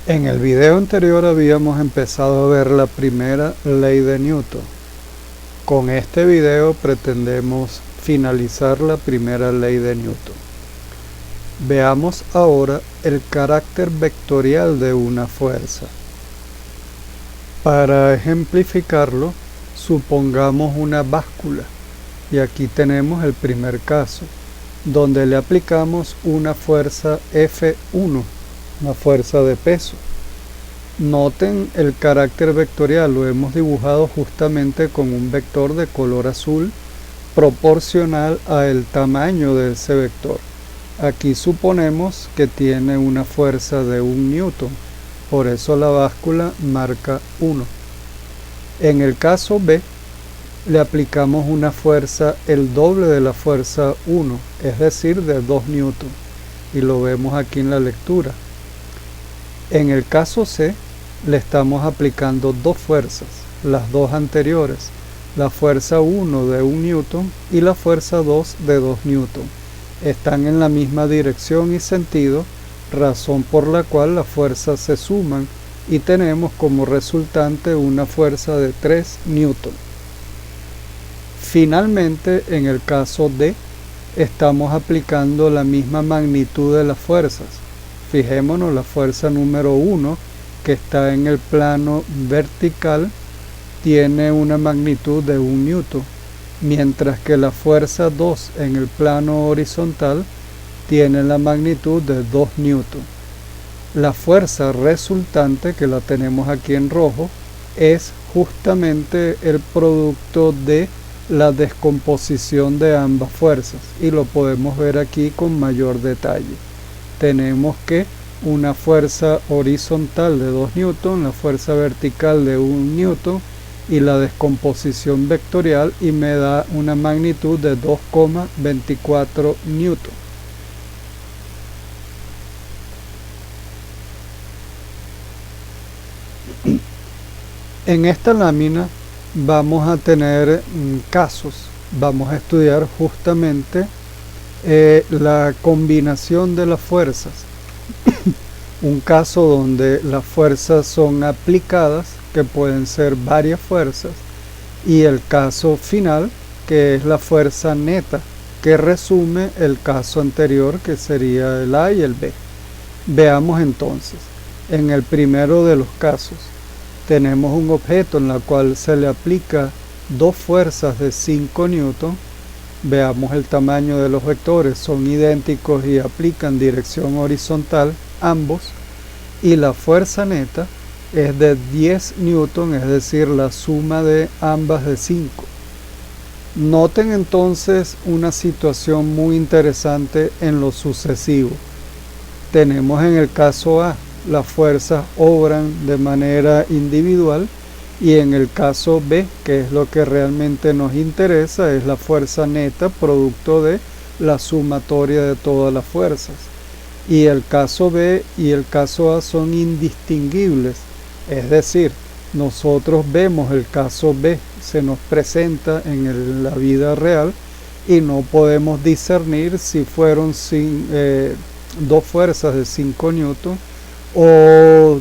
En el video anterior habíamos empezado a ver la primera ley de Newton. Con este video pretendemos finalizar la primera ley de Newton. Veamos ahora el carácter vectorial de una fuerza. Para ejemplificarlo, supongamos una báscula, y aquí tenemos el primer caso, donde le aplicamos una fuerza F1, una fuerza de peso. Noten el carácter vectorial, lo hemos dibujado justamente con un vector de color azul proporcional al tamaño de ese vector. Aquí suponemos que tiene una fuerza de 1 newton, por eso la báscula marca 1. En el caso B, le aplicamos una fuerza el doble de la fuerza 1, es decir, de 2 newton, y lo vemos aquí en la lectura. En el caso C, le estamos aplicando dos fuerzas, las dos anteriores, la fuerza 1 de 1 newton y la fuerza 2 de 2 newton. Están en la misma dirección y sentido, razón por la cual las fuerzas se suman y tenemos como resultante una fuerza de 3 newton. Finalmente, en el caso D, estamos aplicando la misma magnitud de las fuerzas. Fijémonos, la fuerza número 1, que está en el plano vertical, tiene una magnitud de 1 newton, mientras que la fuerza 2 en el plano horizontal tiene la magnitud de 2 newton. La fuerza resultante, que la tenemos aquí en rojo, es justamente el producto de la descomposición de ambas fuerzas, y lo podemos ver aquí con mayor detalle. Tenemos que una fuerza horizontal de 2 newton, la fuerza vertical de 1 newton y la descomposición vectorial, y me da una magnitud de 2,24 newton. En esta lámina vamos a tener casos, vamos a estudiar justamente la combinación de las fuerzas. Un caso donde las fuerzas son aplicadas, que pueden ser varias fuerzas, y el caso final, que es la fuerza neta, que resume el caso anterior, que sería el A y el B. Veamos entonces, en el primero de los casos, tenemos un objeto en el cual se le aplica dos fuerzas de 5 newton. Veamos el tamaño de los vectores, son idénticos y aplican dirección horizontal ambos, y la fuerza neta es de 10 newton, es decir, la suma de ambas de 5. Noten entonces una situación muy interesante en lo sucesivo. Tenemos en el caso A, las fuerzas obran de manera individual, y en el caso B, que es lo que realmente nos interesa, es la fuerza neta producto de la sumatoria de todas las fuerzas. Y el caso B y el caso A son indistinguibles, es decir, nosotros vemos el caso B, se nos presenta en la vida real, y no podemos discernir si fueron dos fuerzas de 5 newton o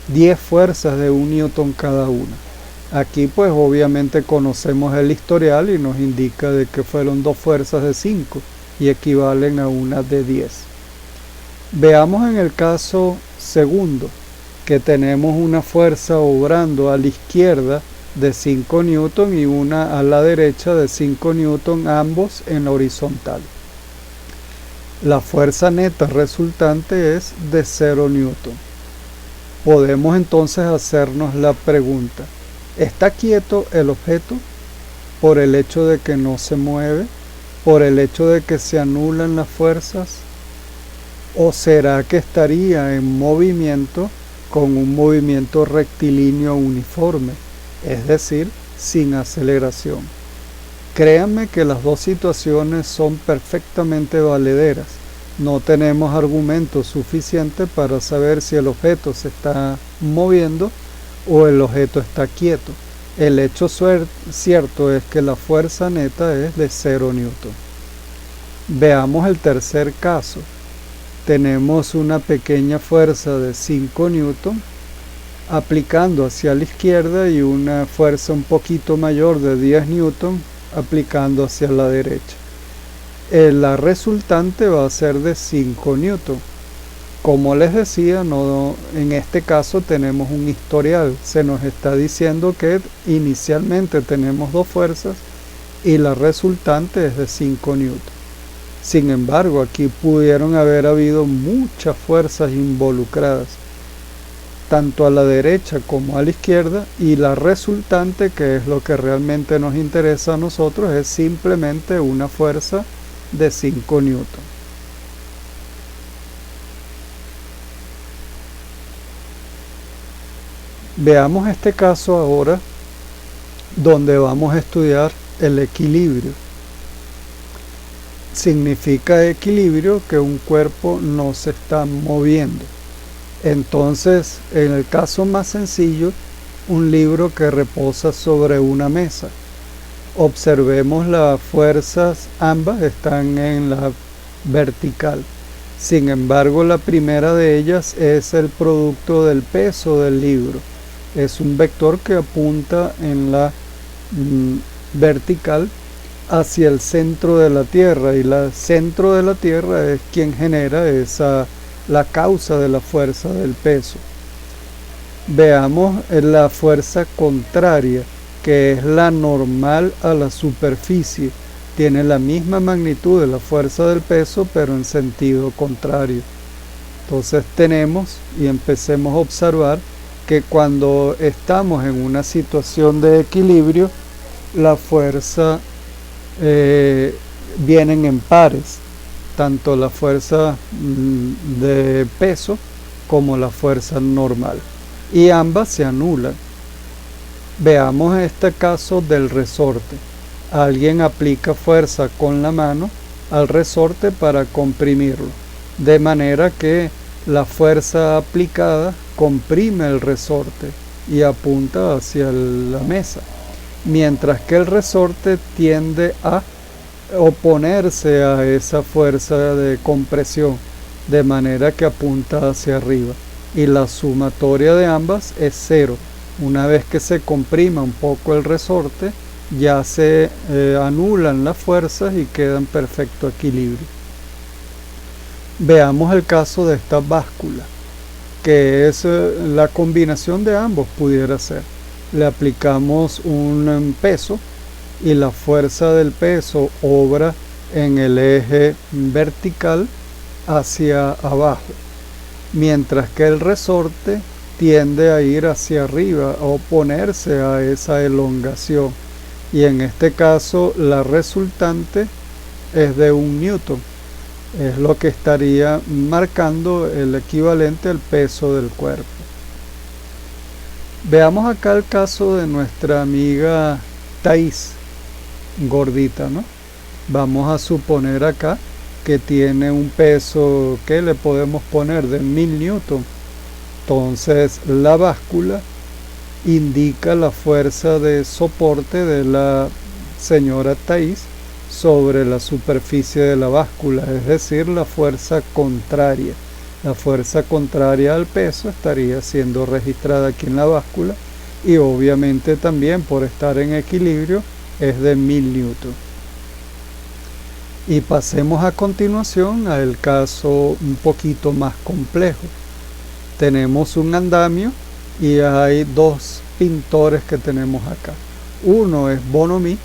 10 fuerzas de 1 newton cada una. Aquí pues obviamente conocemos el historial y nos indica de que fueron dos fuerzas de 5 y equivalen a una de 10. Veamos en el caso segundo, que tenemos una fuerza obrando a la izquierda de 5 newton y una a la derecha de 5 newton, ambos en la horizontal. La fuerza neta resultante es de 0 newton. Podemos entonces hacernos la pregunta: ¿está quieto el objeto por el hecho de que no se mueve, por el hecho de que se anulan las fuerzas? ¿O será que estaría en movimiento con un movimiento rectilíneo uniforme, es decir, sin aceleración? Créanme que las dos situaciones son perfectamente valederas. No tenemos argumentos suficientes para saber si el objeto se está moviendo o el objeto está quieto. El hecho cierto es que la fuerza neta es de 0 newton. Veamos el tercer caso. tenemos una pequeña fuerza de 5 newton aplicando hacia la izquierda y una fuerza un poquito mayor de 10 newton aplicando hacia la derecha. La resultante va a ser de 5 newton. Como les decía, en este caso tenemos un historial. Se nos está diciendo que inicialmente tenemos dos fuerzas y la resultante es de 5 newton. Sin embargo, aquí pudieron haber habido muchas fuerzas involucradas, tanto a la derecha como a la izquierda, y la resultante, que es lo que realmente nos interesa a nosotros, es simplemente una fuerza de 5 newton. Veamos este caso ahora, donde vamos a estudiar el equilibrio. Significa equilibrio que un cuerpo no se está moviendo. Entonces, en el caso más sencillo, un libro que reposa sobre una mesa. Observemos las fuerzas, ambas están en la vertical. Sin embargo, la primera de ellas es el producto del peso del libro. Es un vector que apunta en la vertical hacia el centro de la Tierra, y el centro de la Tierra es quien genera la causa de la fuerza del peso. Veamos la fuerza contraria, que es la normal a la superficie. Tiene la misma magnitud de la fuerza del peso, pero en sentido contrario. Entonces tenemos, y empecemos a observar, que cuando estamos en una situación de equilibrio, la fuerza vienen en pares, tanto la fuerza de peso como la fuerza normal, y ambas se anulan. Veamos este caso del resorte. Alguien aplica fuerza con la mano al resorte para comprimirlo, de manera que la fuerza aplicada comprime el resorte y apunta hacia la mesa, mientras que el resorte tiende a oponerse a esa fuerza de compresión, de manera que apunta hacia arriba, y la sumatoria de ambas es 0. Una vez que se comprima un poco el resorte, ya se anulan las fuerzas y queda en perfecto equilibrio. Veamos el caso de esta báscula, que es la combinación de ambos, pudiera ser. Le aplicamos un peso y la fuerza del peso obra en el eje vertical hacia abajo, mientras que el resorte tiende a ir hacia arriba, a oponerse a esa elongación, y en este caso la resultante es de 1 newton. Es lo que estaría marcando el equivalente al peso del cuerpo. Veamos acá el caso de nuestra amiga Thais, gordita, ¿no? Vamos a suponer acá que tiene un peso que le podemos poner de 1000 newton. Entonces la báscula indica la fuerza de soporte de la señora Thais sobre la superficie de la báscula, es decir, la fuerza contraria. La fuerza contraria al peso estaría siendo registrada aquí en la báscula, y obviamente también, por estar en equilibrio, es de 1000 newton. Y pasemos a continuación al caso un poquito más complejo. Tenemos un andamio y hay dos pintores que tenemos acá. Uno es Bonomí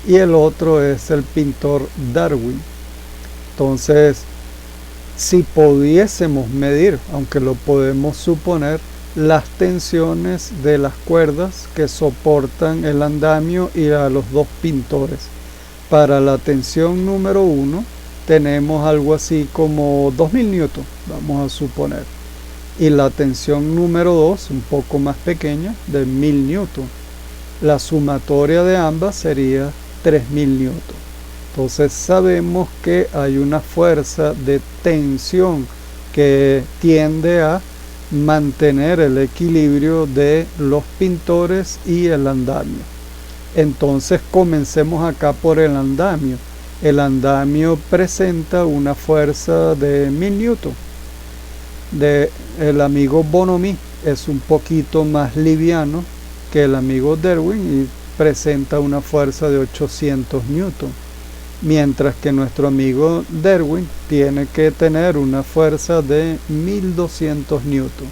y el otro es el pintor Darwin. Entonces, si pudiésemos medir, aunque lo podemos suponer, las tensiones de las cuerdas que soportan el andamio y a los dos pintores. Para la tensión número 1 tenemos algo así como 2000 newton, vamos a suponer. Y la tensión número 2, un poco más pequeña, de 1000 newton. La sumatoria de ambas sería 3000 newton. Entonces sabemos que hay una fuerza de tensión que tiende a mantener el equilibrio de los pintores y el andamio. Entonces comencemos acá por el andamio. el andamio presenta una fuerza de 1000 newton. El amigo Bonomí es un poquito más liviano que el amigo Darwin y presenta una fuerza de 800 newton, mientras que nuestro amigo Darwin tiene que tener una fuerza de 1200 newton.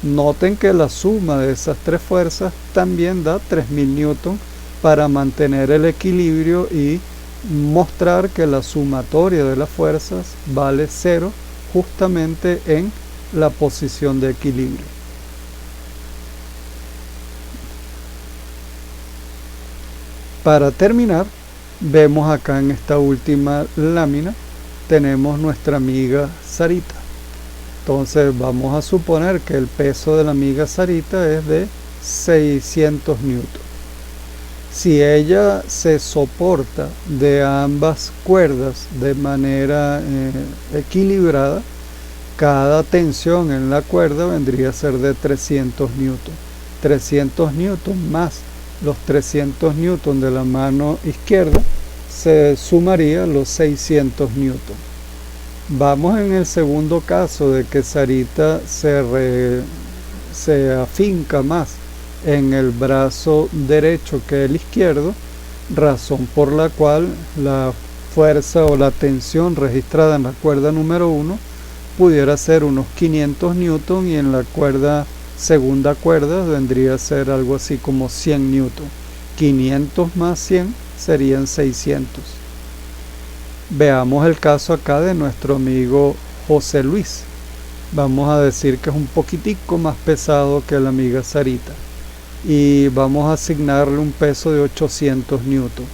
Noten que la suma de esas tres fuerzas también da 3000 newton para mantener el equilibrio y mostrar que la sumatoria de las fuerzas vale 0 justamente en la posición de equilibrio. Para terminar, vemos acá en esta última lámina tenemos nuestra amiga Sarita. Entonces vamos a suponer que el peso de la amiga Sarita es de 600 newton. Si ella se soporta de ambas cuerdas de manera equilibrada, cada tensión en la cuerda vendría a ser de 300 newton. 300 newton más los 300 newton de la mano izquierda se sumaría los 600 newton. Vamos en el segundo caso de que Sarita se afinca más en el brazo derecho que el izquierdo, razón por la cual la fuerza o la tensión registrada en la cuerda número 1 pudiera ser unos 500 newton y en la segunda cuerda vendría a ser algo así como 100 newton. 500 más 100 serían 600. Veamos el caso acá de nuestro amigo José Luis. Vamos a decir que es un poquitico más pesado que la amiga Sarita y vamos a asignarle un peso de 800 newton.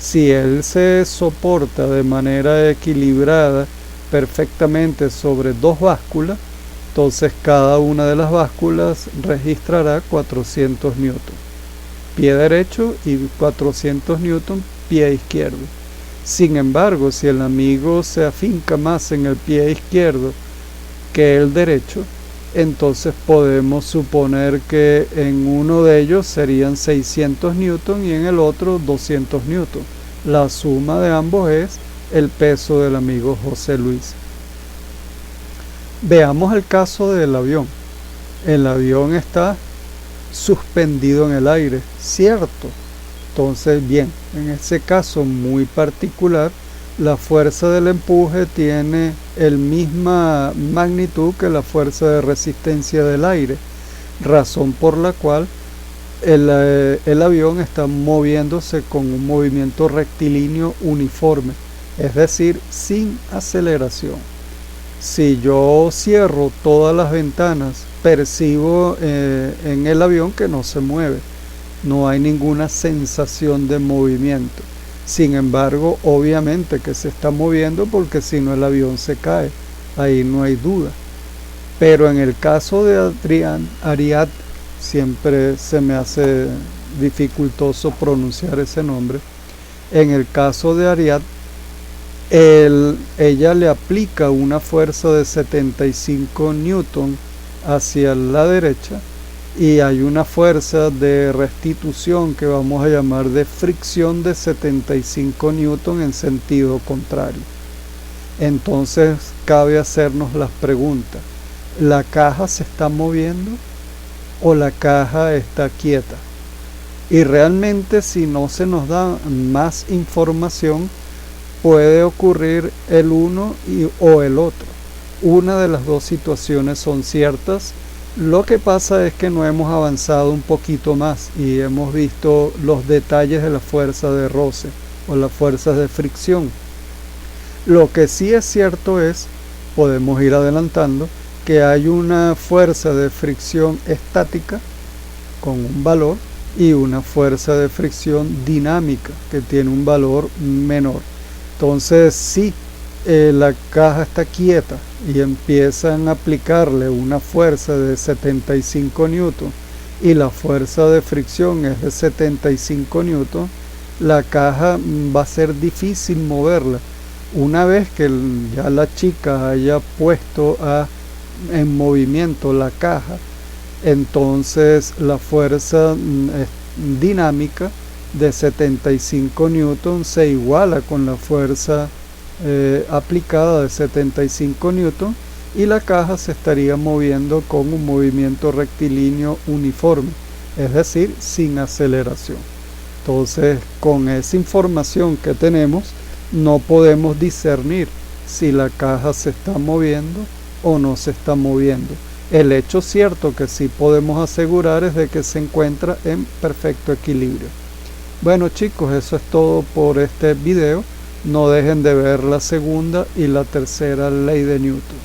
Si él se soporta de manera equilibrada perfectamente sobre dos básculas, entonces cada una de las básculas registrará 400 newton pie derecho y 400 newton pie izquierdo. Sin embargo, si el amigo se afinca más en el pie izquierdo que el derecho, entonces podemos suponer que en uno de ellos serían 600 newton y en el otro 200 newton. La suma de ambos es el peso del amigo José Luis. Veamos el caso del avión. El avión está suspendido en el aire, ¿cierto? Entonces, bien, en ese caso muy particular, la fuerza del empuje tiene la misma magnitud que la fuerza de resistencia del aire, razón por la cual el avión está moviéndose con un movimiento rectilíneo uniforme, es decir, sin aceleración. Si yo cierro todas las ventanas, percibo en el avión que no se mueve, no hay ninguna sensación de movimiento. Sin embargo, obviamente que se está moviendo porque si no el avión se cae, ahí no hay duda. Pero en el caso de Ariad, siempre se me hace dificultoso pronunciar ese nombre. En el caso de Ariad, ella le aplica una fuerza de 75 newton hacia la derecha y hay una fuerza de restitución que vamos a llamar de fricción de 75 newton en sentido contrario. Entonces cabe hacernos las preguntas: ¿la caja se está moviendo o la caja está quieta? Y realmente, si no se nos da más información, puede ocurrir el uno o el otro. Una de las dos situaciones son ciertas. Lo que pasa es que no hemos avanzado un poquito más y hemos visto los detalles de la fuerza de roce o las fuerzas de fricción. Lo que sí es cierto es, podemos ir adelantando, que hay una fuerza de fricción estática con un valor y una fuerza de fricción dinámica que tiene un valor menor. Entonces, si la caja está quieta y empiezan a aplicarle una fuerza de 75 newton y la fuerza de fricción es de 75 newton, la caja va a ser difícil moverla. Una vez que ya la chica haya puesto en movimiento la caja, entonces la fuerza dinámica de 75 newton se iguala con la fuerza aplicada de 75 newton y la caja se estaría moviendo con un movimiento rectilíneo uniforme, es decir, sin aceleración. Entonces, con esa información que tenemos, no podemos discernir si la caja se está moviendo o no se está moviendo. El hecho cierto que sí podemos asegurar es de que se encuentra en perfecto equilibrio. Bueno chicos, eso es todo por este video. No dejen de ver la segunda y la tercera ley de Newton.